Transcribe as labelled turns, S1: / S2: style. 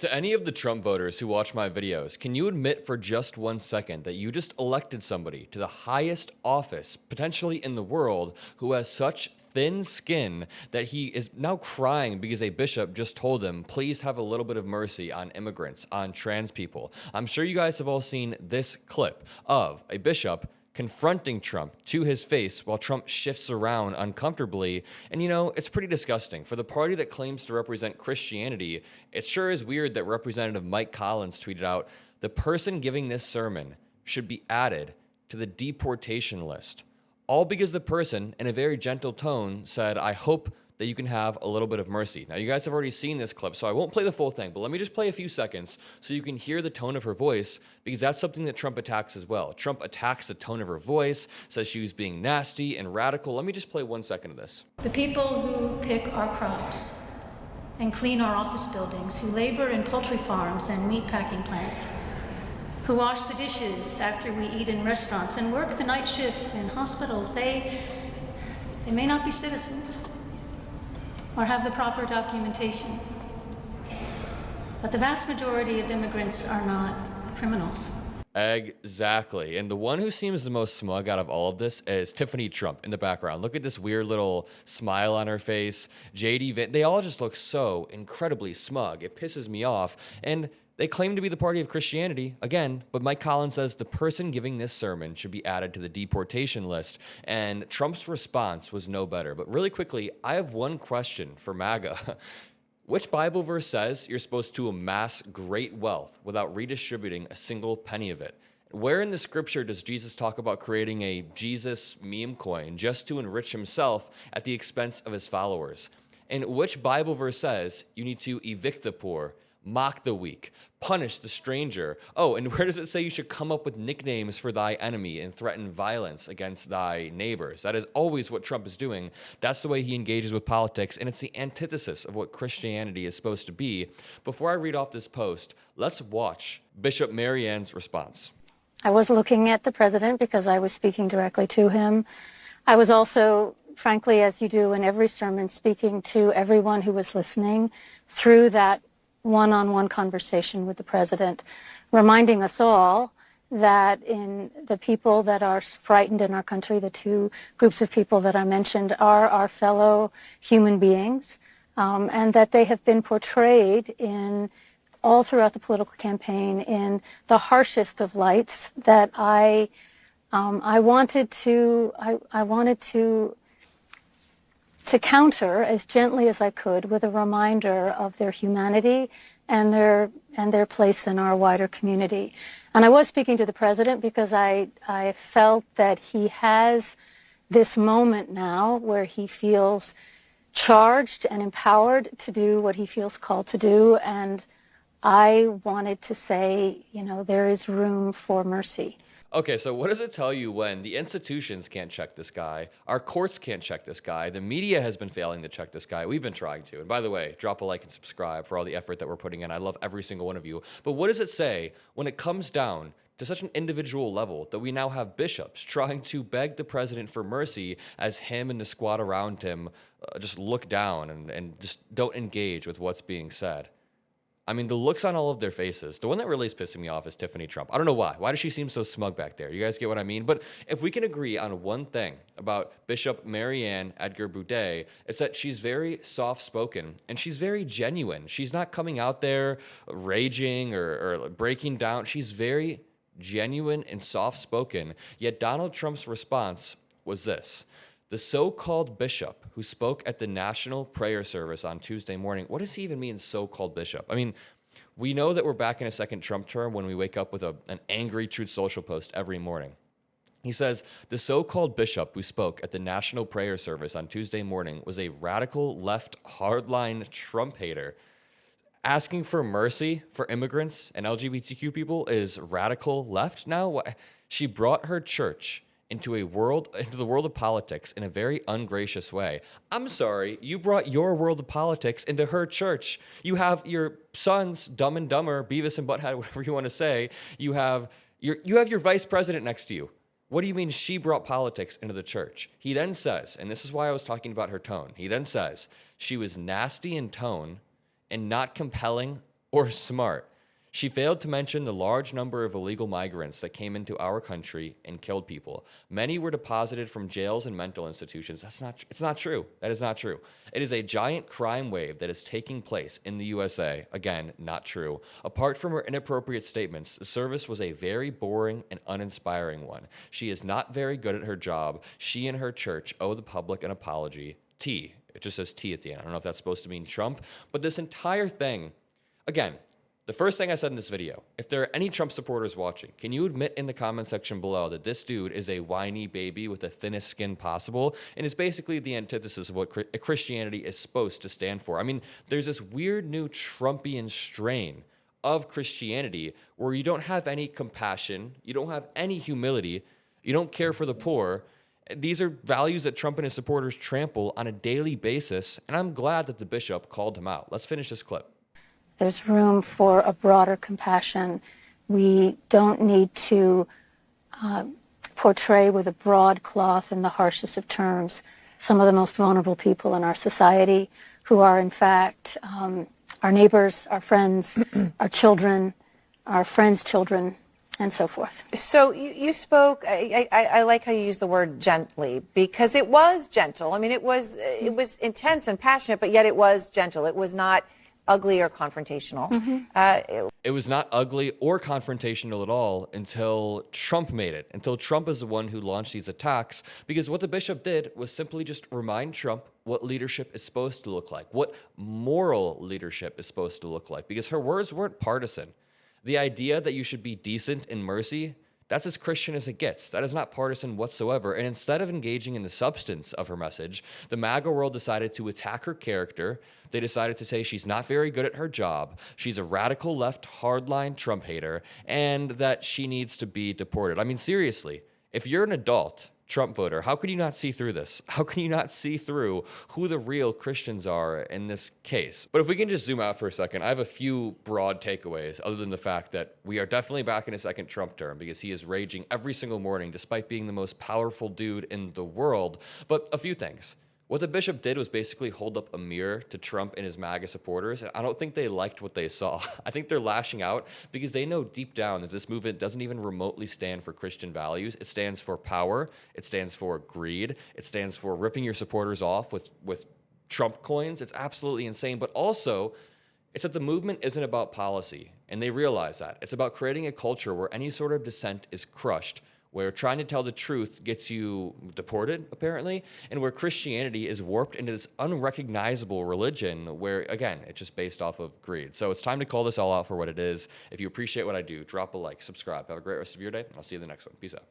S1: To any of the Trump voters who watch my videos, can you admit for just 1 second that you just elected somebody to the highest office, potentially in the world, who has such thin skin that he is now crying because a bishop just told him, please have a little bit of mercy on immigrants, on trans people? I'm sure you guys have all seen this clip of a bishop confronting Trump to his face while Trump shifts around uncomfortably. And you know, it's pretty disgusting. For the party that claims to represent Christianity, it sure is weird that Representative Mike Collins tweeted out, the person giving this sermon should be added to the deportation list. All because the person, in a very gentle tone, said, I hope that you can have a little bit of mercy. Now, you guys have already seen this clip, so I won't play the full thing, but let me just play a few seconds so you can hear the tone of her voice, because that's something that Trump attacks as well. Trump attacks the tone of her voice, says she was being nasty and radical. Let me just play 1 second of this.
S2: The people who pick our crops and clean our office buildings, who labor in poultry farms and meat packing plants, who wash the dishes after we eat in restaurants and work the night shifts in hospitals, they may not be citizens or have the proper documentation. But the vast majority of immigrants are not criminals.
S1: Exactly. And the one who seems the most smug out of all of this is Tiffany Trump in the background. Look at this weird little smile on her face. JD Vance, they all just look so incredibly smug. It pisses me off. And they claim to be the party of Christianity, again, but Mike Collins says the person giving this sermon should be added to the deportation list, and Trump's response was no better. But really quickly, I have one question for MAGA. Which Bible verse says you're supposed to amass great wealth without redistributing a single penny of it? Where in the scripture does Jesus talk about creating a Jesus meme coin just to enrich himself at the expense of his followers? And which Bible verse says you need to evict the poor, mock the weak, punish the stranger? Oh, and where does it say you should come up with nicknames for thy enemy and threaten violence against thy neighbors? That is always what Trump is doing. That's the way he engages with politics, and it's the antithesis of what Christianity is supposed to be. Before I read off this post, let's watch Bishop Marianne's response.
S3: I was looking at the president because I was speaking directly to him. I was also, frankly, as you do in every sermon, speaking to everyone who was listening through that one-on-one conversation with the president, reminding us all that in the people that are frightened in our country, the two groups of people that I mentioned are our fellow human beings, and that they have been portrayed in all throughout the political campaign in the harshest of lights that I wanted to counter as gently as I could with a reminder of their humanity and their place in our wider community. And I was speaking to the president because I felt that he has this moment now where he feels charged and empowered to do what he feels called to do. And I wanted to say, you know, there is room for mercy.
S1: Okay, so what does it tell you when the institutions can't check this guy, our courts can't check this guy, the media has been failing to check this guy, we've been trying to. And by the way, drop a like and subscribe for all the effort that we're putting in. I love every single one of you. But what does it say when it comes down to such an individual level that we now have bishops trying to beg the president for mercy as him and the squad around him just look down and just don't engage with what's being said? I mean, the looks on all of their faces. The one that really is pissing me off is Tiffany Trump. I don't know why. Why does she seem so smug back there? You guys get what I mean? But if we can agree on one thing about Bishop Marianne Edgar Boudet, it's that she's very soft-spoken and she's very genuine. She's not coming out there raging or breaking down. She's very genuine and soft-spoken. Yet Donald Trump's response was this. The so-called bishop who spoke at the National Prayer Service on Tuesday morning, what does he even mean, so-called bishop? I mean, we know that we're back in a second Trump term when we wake up with an angry Truth Social post every morning. He says, the so-called bishop who spoke at the National Prayer Service on Tuesday morning was a radical left hardline Trump hater. Asking for mercy for immigrants and LGBTQ people is radical left now? She brought her church into the world of politics in a very ungracious way. I'm sorry, you brought your world of politics into her church. You have your sons, Dumb and Dumber, Beavis and Butthead, whatever you want to say. You have your vice president next to you. What do you mean she brought politics into the church? He then says, and this is why I was talking about her tone, he then says she was nasty in tone and not compelling or smart. She failed to mention the large number of illegal migrants that came into our country and killed people. Many were deposited from jails and mental institutions. It's not true. That is not true. It is a giant crime wave that is taking place in the USA. Again, not true. Apart from her inappropriate statements, the service was a very boring and uninspiring one. She is not very good at her job. She and her church owe the public an apology. T. It just says T at the end. I don't know if that's supposed to mean Trump, but this entire thing, again, the first thing I said in this video, if there are any Trump supporters watching, can you admit in the comment section below that this dude is a whiny baby with the thinnest skin possible and is basically the antithesis of what Christianity is supposed to stand for? I mean, there's this weird new Trumpian strain of Christianity where you don't have any compassion, you don't have any humility, you don't care for the poor. These are values that Trump and his supporters trample on a daily basis, and I'm glad that the bishop called him out. Let's finish this clip.
S3: There's room for a broader compassion. We don't need to portray with a broad cloth in the harshest of terms some of the most vulnerable people in our society who are, in fact, our neighbors, our friends, our children, our friends' children, and so forth.
S4: So you spoke, I like how you use the word gently, because it was gentle. I mean, it was intense and passionate, but yet it was gentle. It was not ugly or confrontational.
S1: It was not ugly or confrontational at all until Trump made it, until Trump is the one who launched these attacks, because what the bishop did was simply just remind Trump what leadership is supposed to look like, what moral leadership is supposed to look like, because her words weren't partisan. The idea that you should be decent in mercy, that's as Christian as it gets. That is not partisan whatsoever. And instead of engaging in the substance of her message, the MAGA world decided to attack her character. They decided to say she's not very good at her job, she's a radical left hardline Trump hater, and that she needs to be deported. I mean, seriously, if you're an adult Trump voter, how can you not see through this? How can you not see through who the real Christians are in this case? But if we can just zoom out for a second, I have a few broad takeaways other than the fact that we are definitely back in a second Trump term because he is raging every single morning despite being the most powerful dude in the world. But a few things. What the bishop did was basically hold up a mirror to Trump and his MAGA supporters, and I don't think they liked what they saw. I think they're lashing out because they know deep down that this movement doesn't even remotely stand for Christian values. It stands for power. It stands for greed. It stands for ripping your supporters off with Trump coins. It's absolutely insane. But also, it's that the movement isn't about policy, and they realize that. It's about creating a culture where any sort of dissent is crushed, where trying to tell the truth gets you deported, apparently, and where Christianity is warped into this unrecognizable religion where, again, it's just based off of greed. So it's time to call this all out for what it is. If you appreciate what I do, drop a like, subscribe. Have a great rest of your day, and I'll see you in the next one. Peace out.